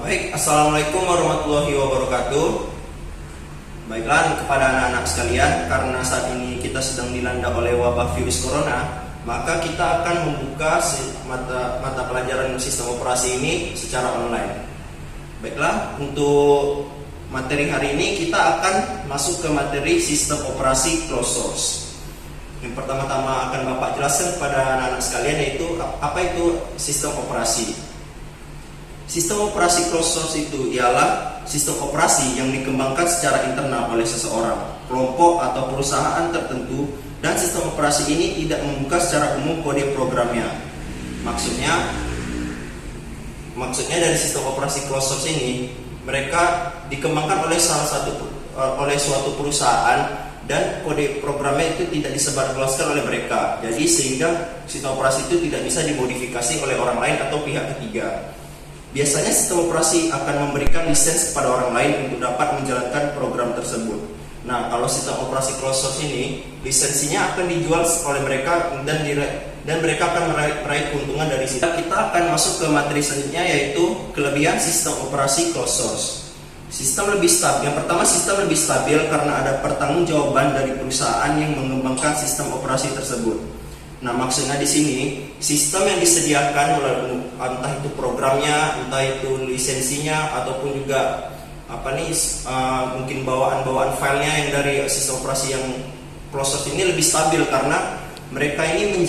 Baik, Assalamualaikum warahmatullahi wabarakatuh. Baiklah, kepada anak-anak sekalian, karena saat ini kita sedang dilanda oleh wabah virus corona, maka kita akan membuka mata pelajaran sistem operasi ini secara online. Baiklah, untuk materi hari ini kita akan masuk ke materi sistem operasi closed source. Yang pertama-tama akan Bapak jelaskan kepada anak-anak sekalian yaitu apa itu sistem operasi. Sistem operasi closed source itu ialah sistem operasi yang dikembangkan secara internal oleh seseorang, kelompok atau perusahaan tertentu, dan sistem operasi ini tidak membuka secara umum kode programnya. Maksudnya dari sistem operasi closed source ini, mereka dikembangkan oleh suatu perusahaan dan kode programnya itu tidak disebarluaskan oleh mereka. Jadi sehingga sistem operasi itu tidak bisa dimodifikasi oleh orang lain atau pihak ketiga. Biasanya sistem operasi akan memberikan lisensi kepada orang lain untuk dapat menjalankan program tersebut. Nah, kalau sistem operasi closed source ini, lisensinya akan dijual oleh mereka dan mereka akan meraih keuntungan dari situ. Kita akan masuk ke materi selanjutnya yaitu kelebihan sistem operasi closed source. Yang pertama, sistem lebih stabil karena ada pertanggungjawaban dari perusahaan yang mengembangkan sistem operasi tersebut. Nah, maksudnya di sini sistem yang disediakan entah itu programnya, entah itu lisensinya, ataupun juga mungkin bawaan filenya yang dari sistem operasi yang closed source ini lebih stabil karena mereka ini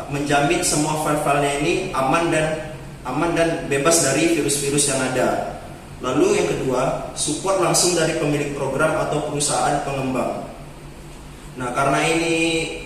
menjamin semua file-filenya ini aman dan bebas dari virus-virus yang ada. Lalu yang kedua, support langsung dari pemilik program atau perusahaan pengembang. Nah, karena ini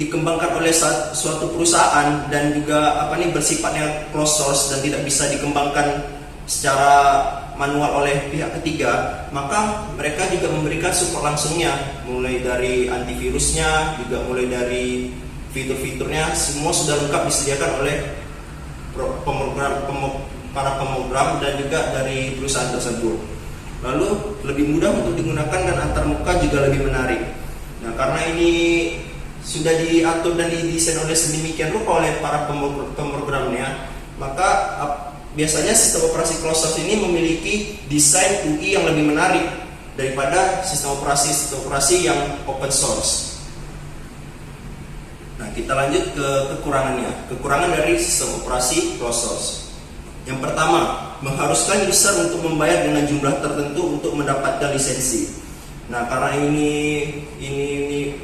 dikembangkan oleh suatu perusahaan dan juga bersifatnya closed source dan tidak bisa dikembangkan secara manual oleh pihak ketiga, maka mereka juga memberikan support langsungnya, mulai dari antivirusnya, juga mulai dari fitur-fiturnya, semua sudah lengkap disediakan oleh para pemrogram dan juga dari perusahaan tersebut. Lalu lebih mudah untuk digunakan dan antarmuka juga lebih menarik. Nah, karena ini sudah diatur dan didesain oleh sedemikian rupa oleh para pemrogramnya, maka biasanya sistem operasi closed source ini memiliki desain UI yang lebih menarik daripada sistem operasi yang open source. Nah, kita lanjut ke kekurangannya. Kekurangan dari sistem operasi closed source. Yang pertama, mengharuskan user untuk membayar dengan jumlah tertentu untuk mendapatkan lisensi. Nah, karena ini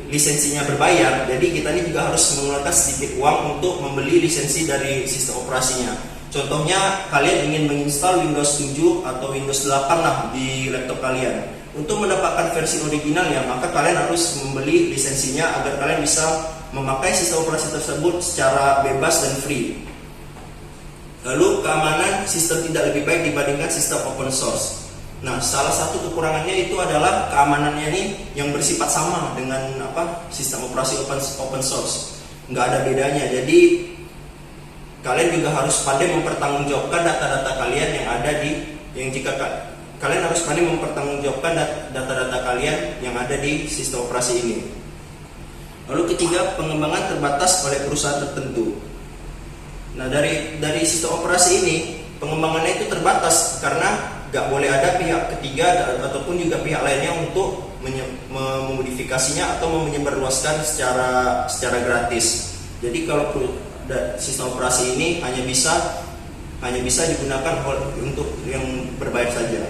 lisensinya berbayar, jadi kita ini juga harus mengeluarkan sedikit uang untuk membeli lisensi dari sistem operasinya. Contohnya, kalian ingin menginstal Windows 7 atau Windows 8 lah di laptop kalian. Untuk mendapatkan versi originalnya, maka kalian harus membeli lisensinya agar kalian bisa memakai sistem operasi tersebut secara bebas dan free. Lalu, keamanan sistem tidak lebih baik dibandingkan sistem open source. Nah, salah satu kekurangannya itu adalah keamanannya nih yang bersifat sama dengan sistem operasi open source. Nggak ada bedanya. Jadi kalian juga harus pandai mempertanggungjawabkan data-data kalian kalian harus pandai mempertanggungjawabkan data-data kalian yang ada di sistem operasi ini. Lalu ketiga, pengembangan terbatas oleh perusahaan tertentu. Nah, dari sistem operasi ini pengembangannya itu terbatas karena nggak boleh ada pihak ketiga ataupun juga pihak lainnya untuk memodifikasinya atau menyebarluaskan secara gratis. Jadi kalau sistem operasi ini hanya bisa digunakan untuk yang berbayar saja.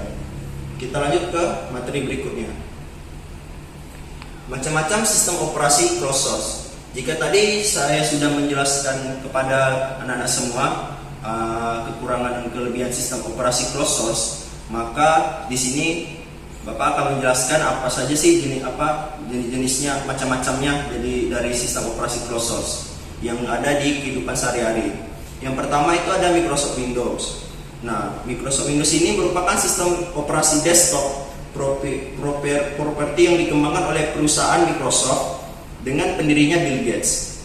Kita lanjut ke materi berikutnya. Macam-macam sistem operasi closed source. Jika tadi saya sudah menjelaskan kepada anak-anak semua kekurangan dan kelebihan sistem operasi closed source, maka di sini Bapak akan menjelaskan apa saja sih jenis-jenisnya, macam-macamnya dari sistem operasi closed source yang ada di kehidupan sehari-hari. Yang pertama itu ada Microsoft Windows. Nah, Microsoft Windows ini merupakan sistem operasi desktop properti yang dikembangkan oleh perusahaan Microsoft dengan pendirinya Bill Gates.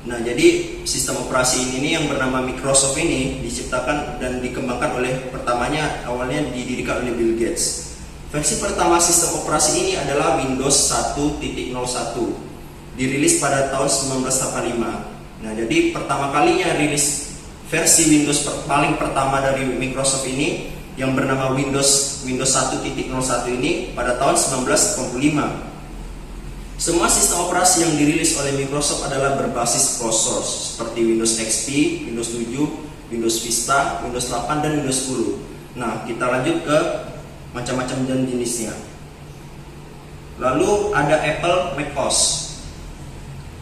Nah, jadi sistem operasi ini yang bernama Microsoft ini diciptakan dan dikembangkan awalnya didirikan oleh Bill Gates. Versi pertama sistem operasi ini adalah Windows 1.01, dirilis pada tahun 1985. Nah, jadi pertama kalinya rilis versi Windows paling pertama dari Microsoft ini yang bernama Windows 1.01 ini pada tahun 1985. Semua sistem operasi yang dirilis oleh Microsoft adalah berbasis closed source seperti Windows XP, Windows 7, Windows Vista, Windows 8 dan Windows 10. Nah, kita lanjut ke macam-macam dan jenisnya. Lalu ada Apple macOS.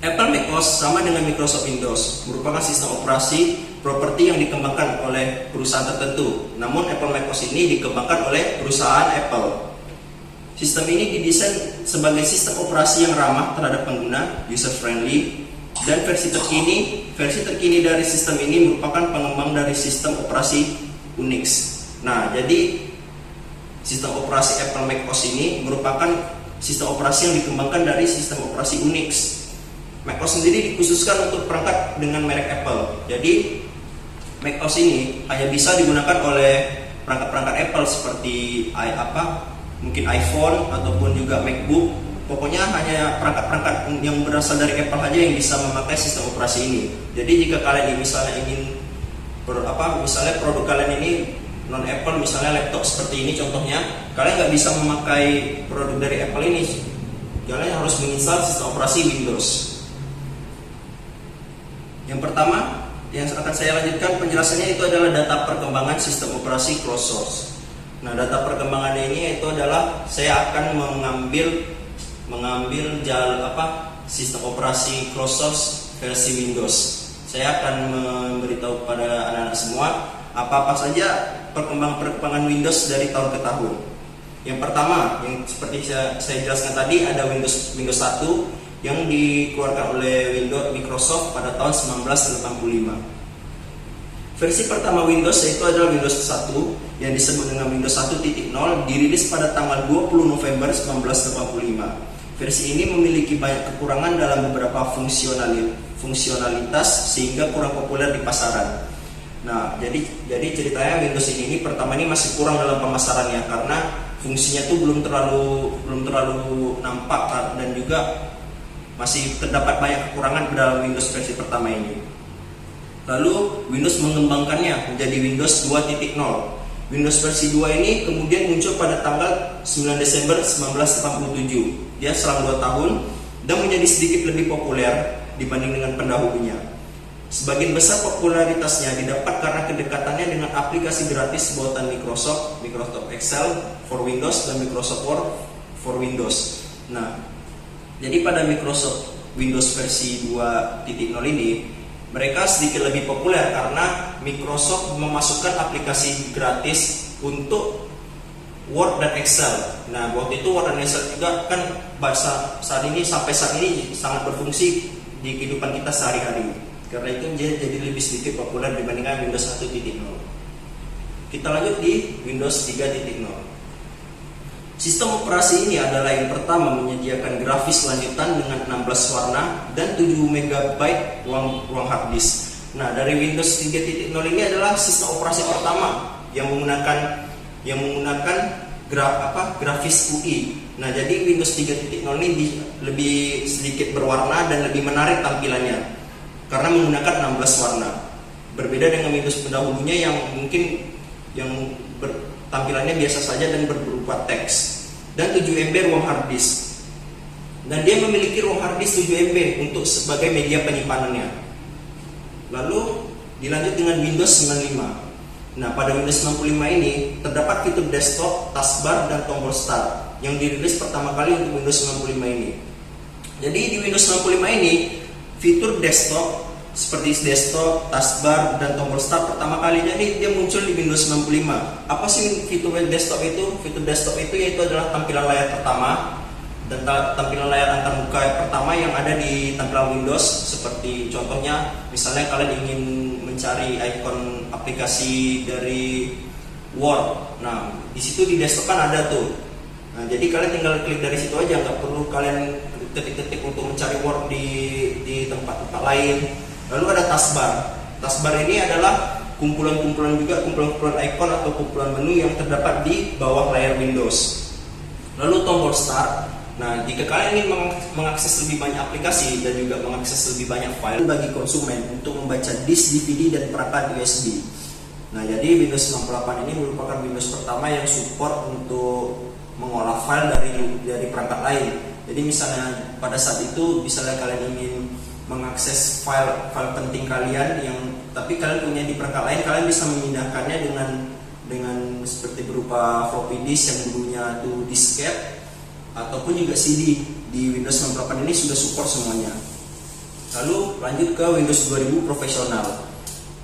Apple macOS sama dengan Microsoft Windows, merupakan sistem operasi properti yang dikembangkan oleh perusahaan tertentu. Namun Apple macOS ini dikembangkan oleh perusahaan Apple. Sistem ini didesain sebagai sistem operasi yang ramah terhadap pengguna, user friendly, dan versi terkini dari sistem ini merupakan pengembang dari sistem operasi Unix. Nah, jadi sistem operasi Apple macOS ini merupakan sistem operasi yang dikembangkan dari sistem operasi Unix. macOS sendiri dikhususkan untuk perangkat dengan merek Apple. Jadi macOS ini hanya bisa digunakan oleh perangkat-perangkat Apple seperti mungkin iPhone ataupun juga MacBook. Pokoknya hanya perangkat-perangkat yang berasal dari Apple aja yang bisa memakai sistem operasi ini. Jadi jika kalian misalnya ingin misalnya produk kalian ini non Apple, misalnya laptop seperti ini contohnya, kalian nggak bisa memakai produk dari Apple ini. Kalian harus menginstal sistem operasi Windows. Yang pertama yang akan saya lanjutkan penjelasannya itu adalah data perkembangan sistem operasi closed source. Nah, data perkembangannya ini itu adalah saya akan mengambil sistem operasi closed source versi Windows. Saya akan memberitahu pada anak-anak semua apa saja perkembangan Windows dari tahun ke tahun. Yang pertama, yang seperti saya jelaskan tadi, ada Windows 1 yang dikeluarkan oleh Microsoft pada tahun 1985. Versi pertama Windows yaitu adalah Windows 1 yang disebut dengan Windows 1.0 dirilis pada tanggal 20 November 1985. Versi ini memiliki banyak kekurangan dalam beberapa fungsionalitas sehingga kurang populer di pasaran. Nah, jadi ceritanya Windows ini pertama ini masih kurang dalam pemasarannya karena fungsinya tuh belum terlalu nampak dan juga masih terdapat banyak kekurangan dalam Windows versi pertama ini. Lalu Windows mengembangkannya menjadi Windows 2.0. Windows versi 2 ini kemudian muncul pada tanggal 9 Desember 1987. Dia selang 2 tahun dan menjadi sedikit lebih populer dibanding dengan pendahulunya. Sebagian besar popularitasnya didapat karena kedekatannya dengan aplikasi gratis buatan Microsoft Excel for Windows dan Microsoft Word for Windows. Nah, jadi pada Microsoft Windows versi 2.0 ini mereka sedikit lebih populer karena Microsoft memasukkan aplikasi gratis untuk Word dan Excel. Nah, waktu itu Word dan Excel juga kan sampai saat ini sangat berfungsi di kehidupan kita sehari-hari. Karena itu dia jadi lebih sedikit populer dibandingkan Windows 1.0. Kita lanjut di Windows 3.0. Sistem operasi ini adalah yang pertama menyediakan grafis lanjutan dengan 16 warna dan 7 MB ruang hard disk. Nah, dari Windows 3.0 ini adalah sistem operasi pertama yang menggunakan grafis UI. Nah, jadi Windows 3.0 ini lebih sedikit berwarna dan lebih menarik tampilannya karena menggunakan 16 warna. Berbeda dengan Windows pendahulunya yang mungkin tampilannya biasa saja dan berupa teks. Dan 7 MB ruang hard disk. Dan dia memiliki ruang hard disk 7 MB untuk sebagai media penyimpanannya. Lalu dilanjut dengan Windows 95. Nah, pada Windows 95 ini terdapat fitur desktop, taskbar, dan tombol start yang dirilis pertama kali untuk Windows 95 ini. Jadi di Windows 95 ini fitur desktop seperti desktop, taskbar, dan tombol start pertama kalinya ini dia muncul di Windows 95. Apa sih fitur desktop itu? Fitur desktop itu yaitu adalah tampilan layar pertama dan tampilan layar antarmuka pertama yang ada di tampilan Windows. Seperti contohnya, misalnya kalian ingin mencari ikon aplikasi dari Word. Nah, di situ di desktop kan ada tuh. Nah, jadi kalian tinggal klik dari situ aja, nggak perlu kalian ketik-ketik untuk mencari Word di tempat-tempat lain. Lalu ada taskbar. Taskbar ini adalah kumpulan-kumpulan ikon atau kumpulan menu yang terdapat di bawah layar Windows. Lalu tombol start. Nah, jika kalian ingin mengakses lebih banyak aplikasi dan juga mengakses lebih banyak file bagi konsumen untuk membaca disk DVD dan perangkat USB. Nah, jadi Windows 98 ini merupakan Windows pertama yang support untuk mengolah file dari perangkat lain. Jadi misalnya pada saat itu, misalnya kalian ingin mengakses file penting kalian tapi kalian punya di perangkat lain, kalian bisa memindahkannya dengan seperti berupa floppy disk yang dulunya itu disket ataupun juga CD. Di Windows 98 ini sudah support semuanya. Lalu lanjut ke Windows 2000 profesional.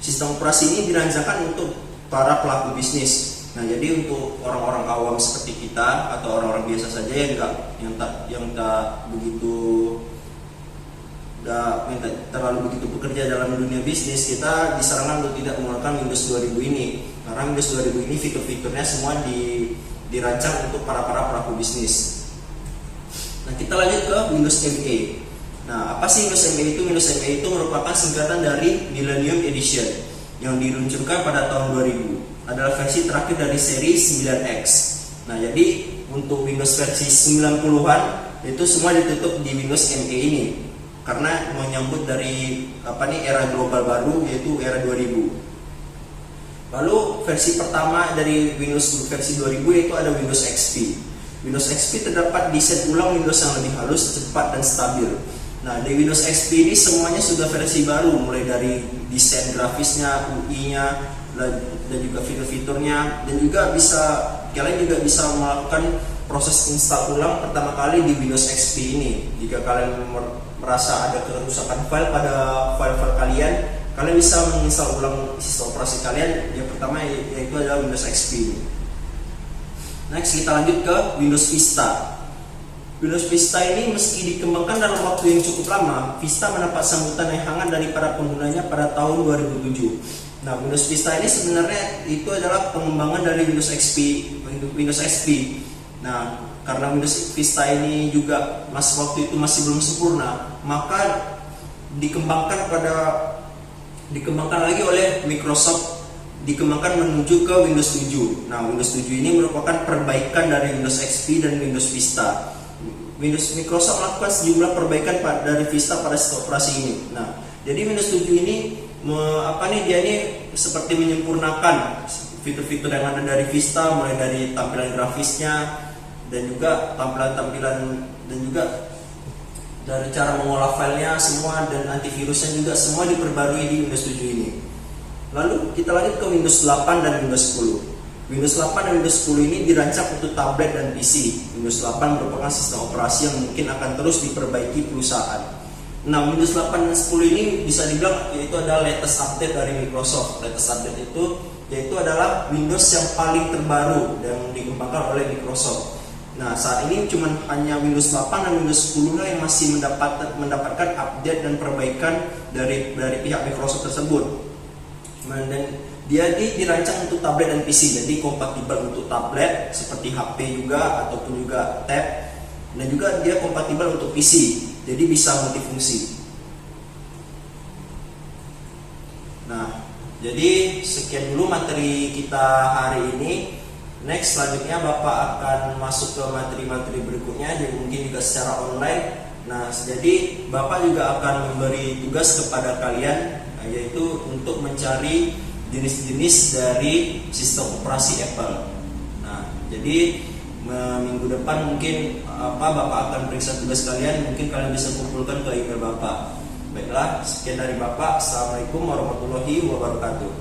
Sistem operasi ini dirancangkan untuk para pelaku bisnis. Nah, jadi untuk orang-orang awam seperti kita atau orang-orang biasa saja yang tak terlalu begitu bekerja dalam dunia bisnis, kita disarankan untuk tidak menggunakan Windows 2000 ini. Karena Windows 2000 ini fitur-fiturnya semua dirancang untuk para pelaku bisnis. Nah, kita lanjut ke Windows ME. Nah, apa sih Windows ME itu? Windows ME itu merupakan singkatan dari Millennium Edition yang diluncurkan pada tahun 2000. Adalah versi terakhir dari seri 9X. Nah, jadi untuk Windows versi 90-an itu semua ditutup di Windows ME ini karena menyambut dari era global baru, yaitu era 2000. Lalu versi pertama dari Windows versi 2000 yaitu ada Windows XP. Windows XP terdapat desain ulang Windows yang lebih halus, cepat dan stabil. Nah, di Windows XP ini semuanya sudah versi baru, mulai dari desain grafisnya, UI-nya, dan juga fitur-fiturnya, dan juga kalian juga bisa melakukan proses install ulang pertama kali di Windows XP ini. Jika kalian merasa ada kerusakan file pada file-file kalian bisa menginstal ulang sistem operasi kalian. Yang pertama yaitu adalah Windows XP ini. Next, kita lanjut ke Windows Vista. Windows Vista ini meski dikembangkan dalam waktu yang cukup lama, Vista mendapat sambutan yang hangat dari para penggunanya pada tahun 2007. Nah, Windows Vista ini sebenarnya itu adalah pengembangan dari Windows XP. Nah, karena Windows Vista ini juga waktu itu masih belum sempurna, maka dikembangkan lagi oleh Microsoft, dikembangkan menuju ke Windows 7. Nah, Windows 7 ini merupakan perbaikan dari Windows XP dan Windows Vista. Microsoft melakukan sejumlah perbaikan dari Vista pada sistem operasi ini. Nah, jadi Windows 7 ini dia ini seperti menyempurnakan fitur-fitur yang ada dari Vista, mulai dari tampilan grafisnya dan juga tampilan dan juga dari cara mengolah filenya semua, dan antivirusnya juga semua diperbarui di Windows 7 ini. Lalu kita lanjut ke Windows 8 dan Windows 10. Windows 8 dan Windows 10 ini dirancang untuk tablet dan PC. Windows 8 merupakan sistem operasi yang mungkin akan terus diperbaiki perusahaan. Nah, Windows 8 dan 10 ini bisa dibilang yaitu adalah latest update dari Microsoft. Latest update itu yaitu adalah Windows yang paling terbaru yang dikembangkan oleh Microsoft. Nah, saat ini cuma hanya Windows 8 dan Windows 10 yang masih mendapatkan update dan perbaikan dari pihak Microsoft tersebut. Dan dia dirancang untuk tablet dan PC, jadi kompatibel untuk tablet seperti HP juga ataupun juga tab, dan juga dia kompatibel untuk PC, jadi bisa multifungsi. Nah, jadi sekian dulu materi kita hari ini. Next, selanjutnya Bapak akan masuk ke materi-materi berikutnya, jadi mungkin juga secara online. Nah, jadi Bapak juga akan memberi tugas kepada kalian, yaitu untuk mencari jenis-jenis dari sistem operasi Apple. Nah, jadi minggu depan mungkin Bapak akan periksa tugas kalian, mungkin kalian bisa kumpulkan ke email Bapak. Baiklah, sekian dari Bapak. Assalamualaikum warahmatullahi wabarakatuh.